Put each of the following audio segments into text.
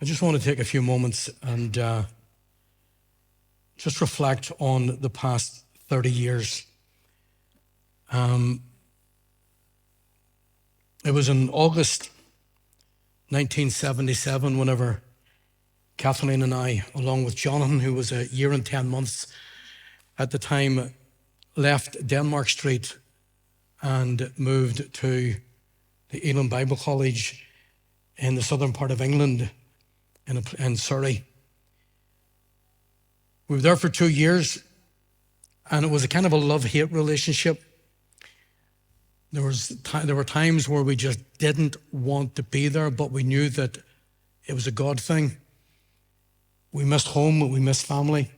I just want to take a few moments and just reflect on the past 30 years. It was in August 1977 whenever Kathleen and I, along with Jonathan, who was a year and 10 months at the time, left Denmark Street and moved to the Elam Bible College in the southern part of England, in Surrey. We were there for 2 years, and it was a kind of a love-hate relationship. There were times where we just didn't want to be there, but we knew that it was a God thing. We missed home, we missed family.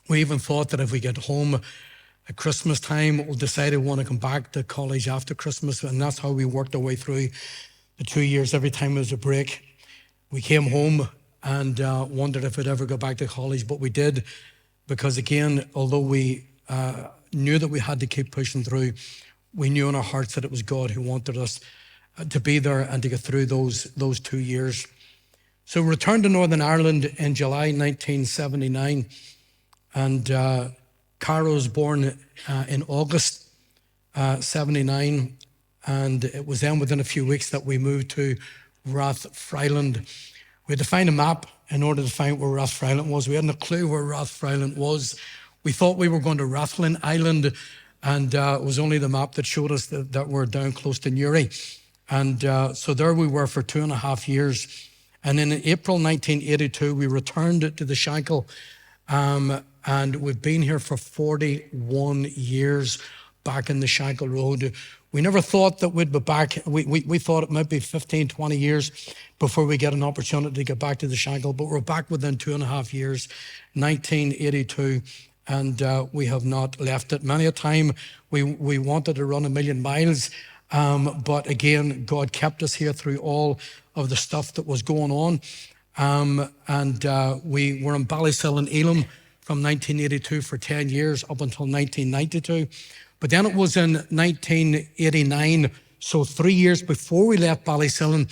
We even thought that if we get home at Christmas time, we'll decide we want to come back to college after Christmas, and that's how we worked our way through the 2 years. Every time there was a break, we came home and wondered if we'd ever go back to college, but we did, because again, although we knew that we had to keep pushing through, we knew in our hearts that it was God who wanted us to be there and to get through those 2 years. So we returned to Northern Ireland in July 1979, and Cara was born in August 79, and it was then within a few weeks that we moved to Rathfriland. We had to find a map in order to find where Rathfriland was. We hadn't a clue where Rathfriland was. We thought we were going to Rathlin Island, and it was only the map that showed us that we're down close to Newry. And so there we were for 2.5 years. And in April 1982, we returned to the Shankill, and we've been here for 41 years back in the Shankill Road. We never thought that we'd be back. We thought it might be 15, 20 years before we get an opportunity to get back to the Shankill, but we're back within 2.5 years, 1982, and we have not left it. Many a time we wanted to run 1,000,000 miles, but again, God kept us here through all of the stuff that was going on. We were in Ballysell Elam from 1982 for 10 years up until 1992. But then it was in 1989, so 3 years before we left Ballysell,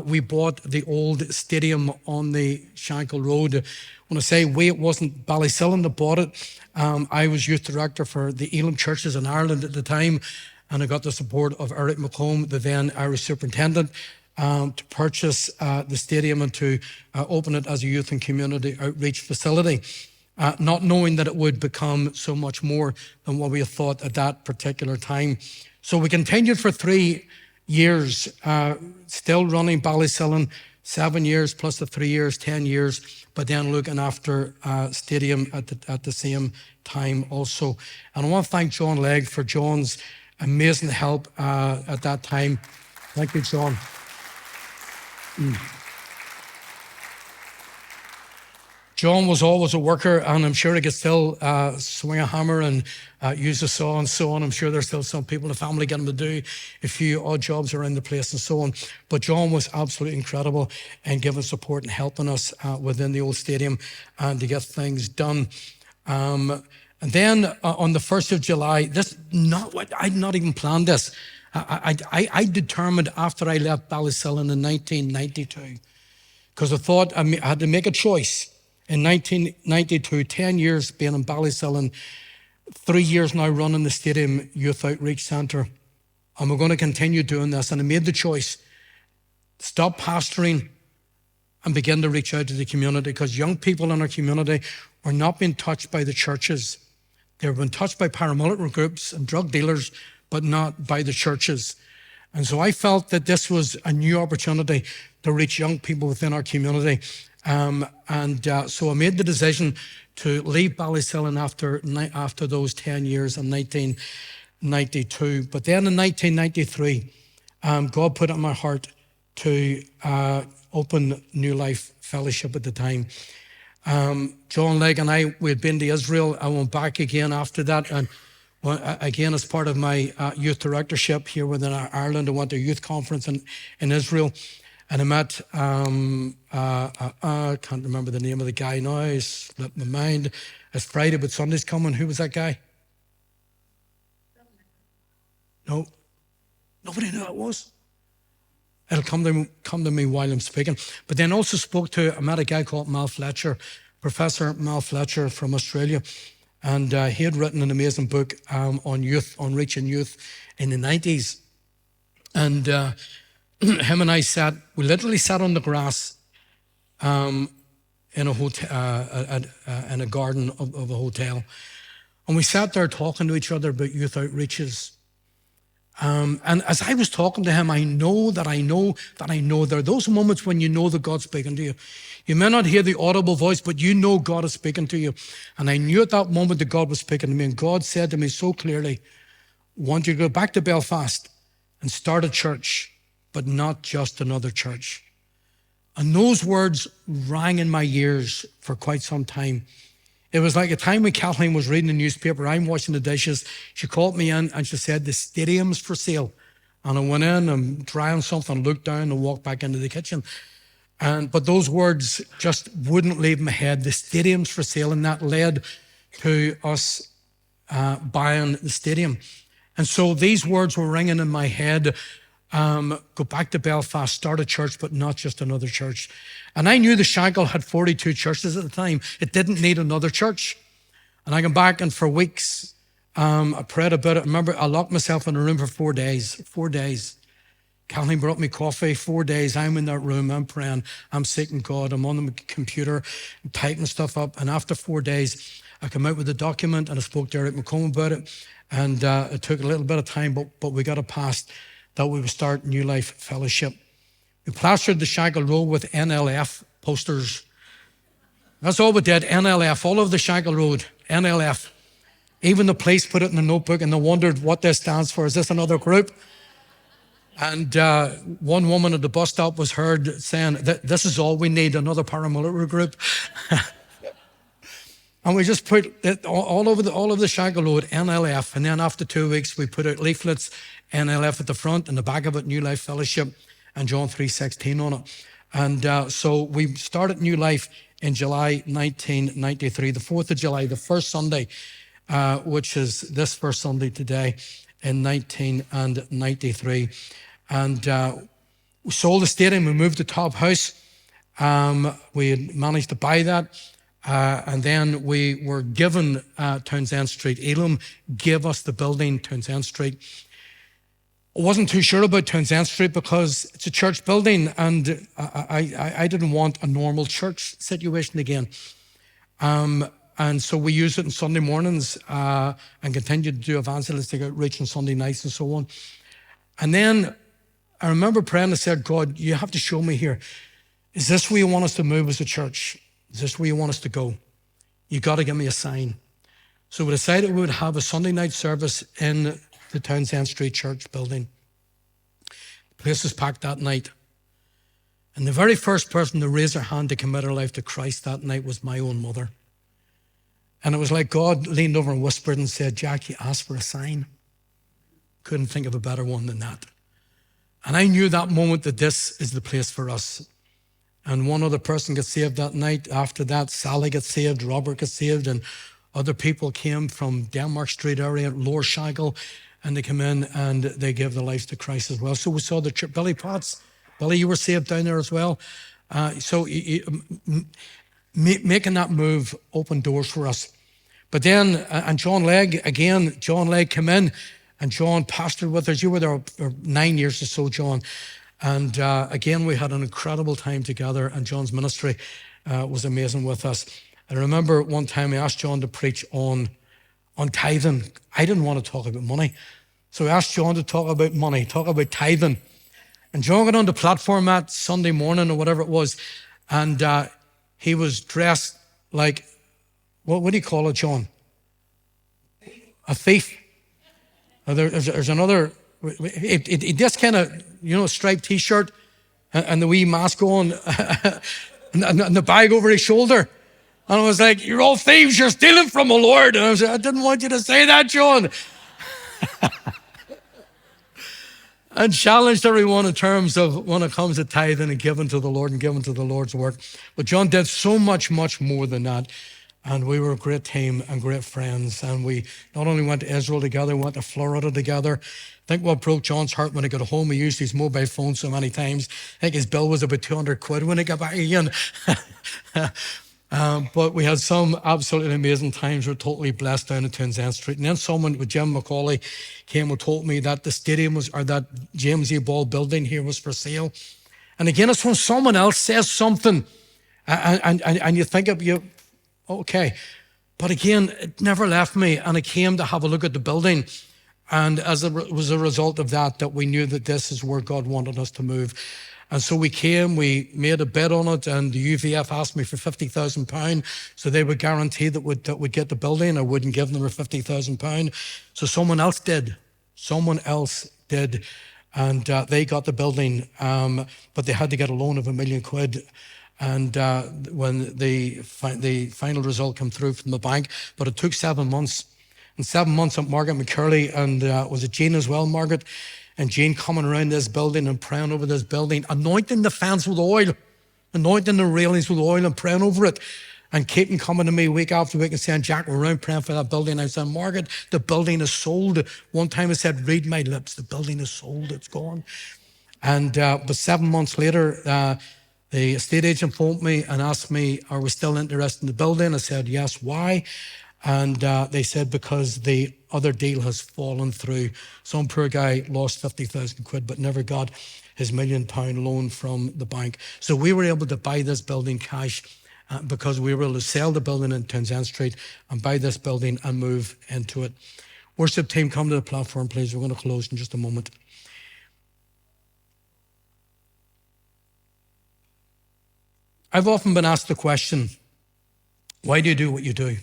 we bought the old stadium on the Shankill Road. When I say we, it wasn't Ballysell that bought it. I was youth director for the Elam churches in Ireland at the time, and I got the support of Eric McComb, the then Irish superintendent, to purchase the stadium and to open it as a youth and community outreach facility, not knowing that it would become so much more than what we had thought at that particular time. So we continued for 3 years, still running Ballysell, 7 years plus the 3 years, 10 years, but then looking after stadium at the same time also. And I want to thank John Legg for John's amazing help at that time. Thank you, John. John was always a worker, and I'm sure he could still swing a hammer and use a saw and so on. I'm sure there's still some people in the family getting to do a few odd jobs around the place and so on. But John was absolutely incredible in giving support and helping us within the old stadium and to get things done. And then on the 1st of July, I'd not even planned this. I determined after I left Ballysell in 1992, because I thought I had to make a choice. In 1992, 10 years being in Ballysell and 3 years now running the Stadium Youth Outreach Centre. And we're going to continue doing this. And I made the choice, stop pastoring and begin to reach out to the community, because young people in our community are not being touched by the churches. They've been touched by paramilitary groups and drug dealers, but not by the churches. And so I felt that this was a new opportunity to reach young people within our community. So I made the decision to leave Ballysell after those 10 years in 1992. But then in 1993, God put it in my heart to open New Life Fellowship at the time. John Legg and I, we had been to Israel. I went back again after that, and again as part of my youth directorship here within Ireland, I went to a youth conference in Israel. And I met, I can't remember the name of the guy now, it's slipped my mind. It's Friday, but Sunday's coming. Who was that guy? No, nobody knew who it was. It'll come to me while I'm speaking. But then also I met a guy called Mal Fletcher, Professor Mal Fletcher from Australia. And he had written an amazing book on youth, on reaching youth in the 90s. And him and I we literally sat on the grass in a hotel, in a garden of a hotel. And we sat there talking to each other about youth outreaches. And as I was talking to him, I know there are those moments when you know that God's speaking to you. You may not hear the audible voice, but you know God is speaking to you. And I knew at that moment that God was speaking to me. And God said to me so clearly, I want you to go back to Belfast and start a church, but not just another church. And those words rang in my ears for quite some time. It was like a time when Kathleen was reading the newspaper, I'm washing the dishes. She called me in and she said, the stadium's for sale. And I went in and tried something, looked down and walked back into the kitchen. But those words just wouldn't leave my head. The stadium's for sale, and that led to us buying the stadium. And so these words were ringing in my head. Go back to Belfast, start a church, but not just another church. And I knew the Shankill had 42 churches at the time. It didn't need another church. And I came back, and for weeks, I prayed about it. I remember I locked myself in a room for 4 days. 4 days. Kathleen brought me coffee. 4 days, I'm in that room, I'm praying, I'm seeking God, I'm on the computer, typing stuff up. And after 4 days, I came out with a document, and I spoke to Eric McComb about it. And it took a little bit of time, but we got it passed that we would start New Life Fellowship. We plastered the Shankill Road with NLF posters. That's all we did, NLF, all over the Shankill Road, NLF. Even the police put it in a notebook, and they wondered what this stands for. Is this another group? And one woman at the bus stop was heard saying, this is all we need, another paramilitary group. And we just put it all over the Shankill Road, NLF. And then after 2 weeks, we put out leaflets, NLF at the front, and the back of it, New Life Fellowship, and John 3:16 on it. And so we started New Life in July 1993, the 4th of July, the first Sunday, which is this first Sunday today in 1993. And we sold the stadium, we moved to Top House. We had managed to buy that. And then we were given Townsend Street. Elam gave us the building, Townsend Street. I wasn't too sure about Townsend Street because it's a church building, and I didn't want a normal church situation again. And so we used it on Sunday mornings and continued to do evangelistic outreach on Sunday nights and so on. And then I remember praying and said, God, you have to show me here. Is this where you want us to move as a church? Is this where you want us to go? You got to give me a sign. So we decided we would have a Sunday night service in the Townsend Street Church building. The place was packed that night. And the very first person to raise her hand to commit her life to Christ that night was my own mother. And it was like God leaned over and whispered and said, Jack, you asked for a sign. Couldn't think of a better one than that. And I knew that moment that this is the place for us. And one other person got saved that night. After that, Sally got saved, Robert got saved, and other people came from Denmark Street area, Lower Shankill, and they came in and they gave their lives to Christ as well. So we saw the church. Billy Potts. Billy, you were saved down there as well. Making that move opened doors for us. But then, and John Legg came in, and John pastored with us. You were there for 9 years or so, John. And again, we had an incredible time together, and John's ministry was amazing with us. I remember one time I asked John to preach on tithing. I didn't want to talk about money. So I asked John to talk about money, talk about tithing. And John got on the platform that Sunday morning or whatever it was, and he was dressed like, what do you call it, John? A thief. There's another, he just kind of, striped T-shirt and the wee mask on and the bag over his shoulder. And I was like, you're all thieves, you're stealing from the Lord. And I was like, I didn't want you to say that, John. And challenged everyone in terms of when it comes to tithing and giving to the Lord and giving to the Lord's work. But John did so much, much more than that. And we were a great team and great friends. And we not only went to Israel together, we went to Florida together. I think what broke John's heart when he got home, he used his mobile phone so many times. I think his bill was about 200 quid when he got back again. But we had some absolutely amazing times. We were totally blessed down at Townsend Street. And then someone with Jim McCauley came and told me that the stadium was, or that James E. Ball building here was for sale. And again, it's when someone else says something and you think of you, okay. But again, it never left me. And I came to have a look at the building. And as it was a result of that we knew that this is where God wanted us to move. And so we came, we made a bid on it, and the UVF asked me for £50,000. So they would guarantee that we'd get the building. I wouldn't give them a £50,000. So someone else did. And they got the building, but they had to get a loan of £1 million. And when the final result came through from the bank, but it took 7 months. And 7 months at Margaret McCurley, and was it Jean as well, Margaret? And Jean coming around this building and praying over this building, anointing the fence with oil, anointing the railings with oil and praying over it. And keeping coming to me week after week and saying, Jack, we're around praying for that building. I said, Margaret, the building is sold. One time I said, read my lips, the building is sold, it's gone. And but 7 months later, the estate agent phoned me and asked me, are we still interested in the building? I said, yes, why? And they said, because the other deal has fallen through. Some poor guy lost 50,000 quid, but never got his £1 million loan from the bank. So we were able to buy this building cash because we were able to sell the building in Townsend Street and buy this building and move into it. Worship team, come to the platform, please. We're going to close in just a moment. I've often been asked the question, why do you do what you do?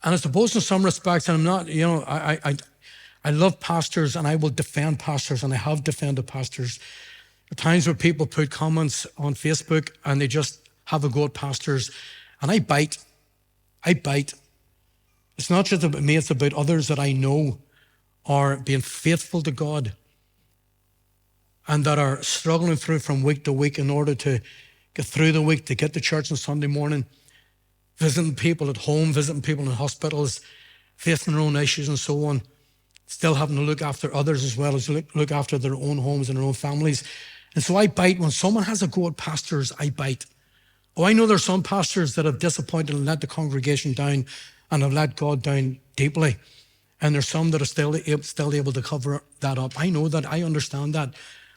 And I suppose in some respects, and I'm not, I love pastors and I will defend pastors, and I have defended pastors. At times where people put comments on Facebook and they just have a go at pastors, and I bite. It's not just about me, it's about others that I know are being faithful to God and that are struggling through from week to week in order to get through the week, to get to church on Sunday morning, visiting people at home, visiting people in hospitals, facing their own issues and so on, still having to look after others as well as look after their own homes and their own families. And so I bite. When someone has a go at pastors, I bite. Oh, I know there's some pastors that have disappointed and let the congregation down and have let God down deeply. And there's some that are still able to cover that up. I know that, I understand that.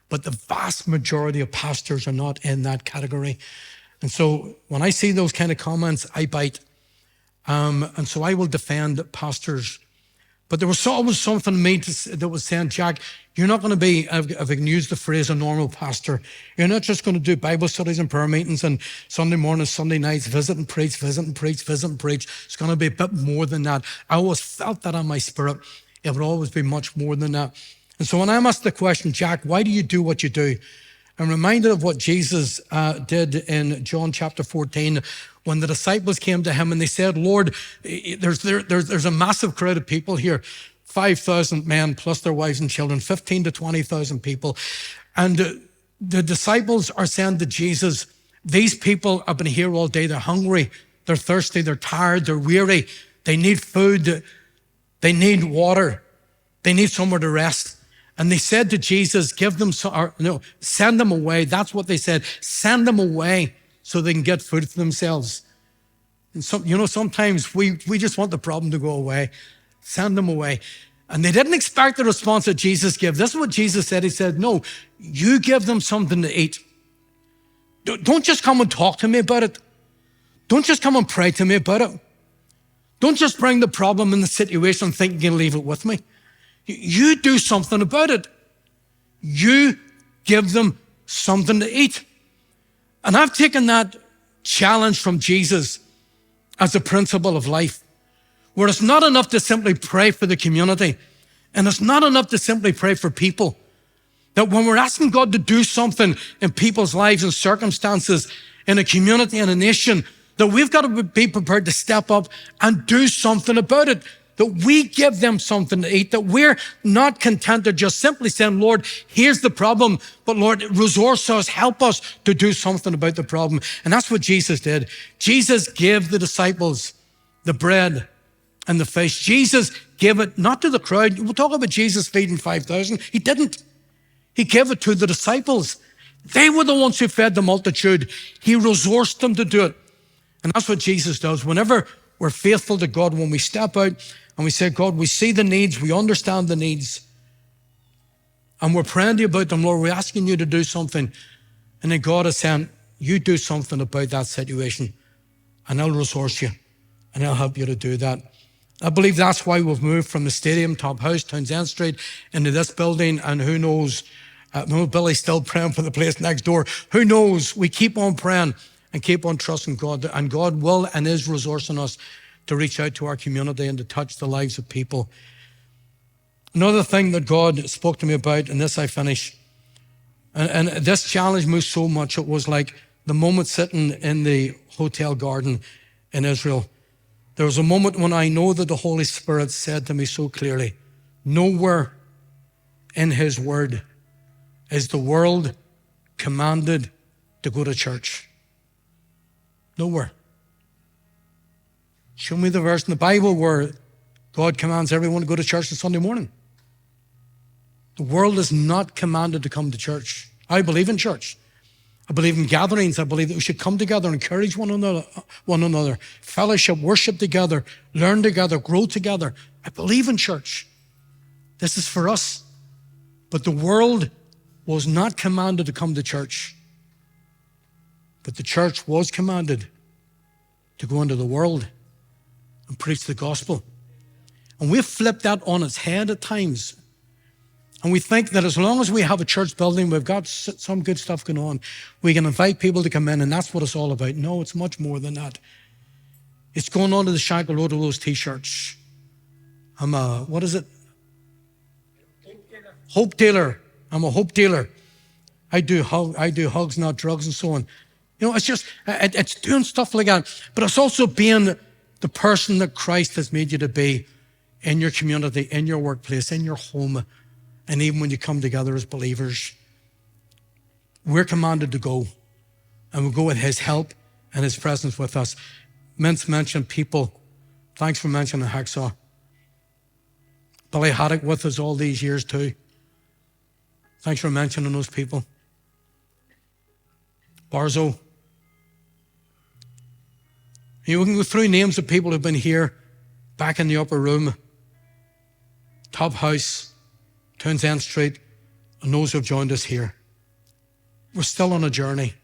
But the vast majority of pastors are not in that category. And so when I see those kind of comments, I bite. And so I will defend pastors. But there was always something in me that was saying, Jack, you're not going to be, if I can use the phrase, a normal pastor. You're not just going to do Bible studies and prayer meetings and Sunday mornings, Sunday nights, visit and preach. It's going to be a bit more than that. I always felt that in my spirit. It would always be much more than that. And so when I'm asked the question, Jack, why do you do what you do? I'm reminded of what Jesus did in John chapter 14 when the disciples came to him and they said, Lord, there's a massive crowd of people here, 5,000 men plus their wives and children, 15 to 20,000 people. And the disciples are saying to Jesus, these people have been here all day. They're hungry, they're thirsty, they're tired, they're weary. They need food, they need water, they need somewhere to rest. And they said to Jesus, send them away. That's what they said. Send them away so they can get food for themselves. And sometimes we just want the problem to go away. Send them away. And they didn't expect the response that Jesus gave. This is what Jesus said. He said, no, you give them something to eat. Don't just come and talk to me about it. Don't just come and pray to me about it. Don't just bring the problem and the situation and think you can leave it with me. You do something about it. You give them something to eat. And I've taken that challenge from Jesus as a principle of life, where it's not enough to simply pray for the community, and it's not enough to simply pray for people. That when we're asking God to do something in people's lives and circumstances, in a community and a nation, that we've got to be prepared to step up and do something about it. that we give them something to eat, that we're not content to just simply saying, Lord, here's the problem, but Lord, resource us, help us to do something about the problem. And that's what Jesus did. Jesus gave the disciples the bread and the fish. Jesus gave it not to the crowd. We'll talk about Jesus feeding 5,000. He didn't. He gave it to the disciples. They were the ones who fed the multitude. He resourced them to do it. And that's what Jesus does. Whenever we're faithful to God, when we step out and we say, God, we see the needs, we understand the needs, and we're praying to you about them, Lord, we're asking you to do something. And then God is saying, you do something about that situation, and I'll resource you, and I'll help you to do that. I believe that's why we've moved from the stadium, Top House, Townsend Street, into this building, and who knows, Billy's still praying for the place next door. Who knows? We keep on praying and keep on trusting God, and God will and is resourcing us to reach out to our community and to touch the lives of people. Another thing that God spoke to me about, and this I finish, and this challenged me so much, it was like the moment sitting in the hotel garden in Israel. There was a moment when I know that the Holy Spirit said to me so clearly, nowhere in his word is the world commanded to go to church. Nowhere. Show me the verse in the Bible where God commands everyone to go to church on Sunday morning. The world is not commanded to come to church. I believe in church. I believe in gatherings. I believe that we should come together, encourage one another, fellowship, worship together, learn together, grow together. I believe in church. This is for us. But the world was not commanded to come to church. But the church was commanded to go into the world and preach the gospel. And we've flipped that on its head at times. And we think that as long as we have a church building, we've got some good stuff going on, we can invite people to come in, and that's what it's all about. No, it's much more than that. It's going on to the Shackle Road of those T-shirts. I'm a, what is it? Hope dealer. I'm a hope dealer. I do hugs, not drugs, and so on. You know, it's just, it's doing stuff like that. But it's also being the person that Christ has made you to be in your community, in your workplace, in your home, and even when you come together as believers. We're commanded to go, and we'll go with his help and his presence with us. Mince mentioned people. Thanks for mentioning Hacksaw. Billy Haddock with us all these years too. Thanks for mentioning those people. Barzo. You can go through names of people who've been here, back in the upper room, Top House, Townsend Street, and those who have joined us here. We're still on a journey.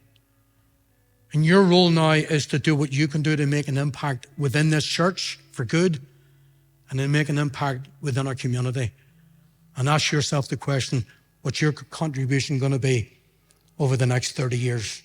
And your role now is to do what you can do to make an impact within this church for good, and then make an impact within our community. And ask yourself the question, what's your contribution going to be over the next 30 years?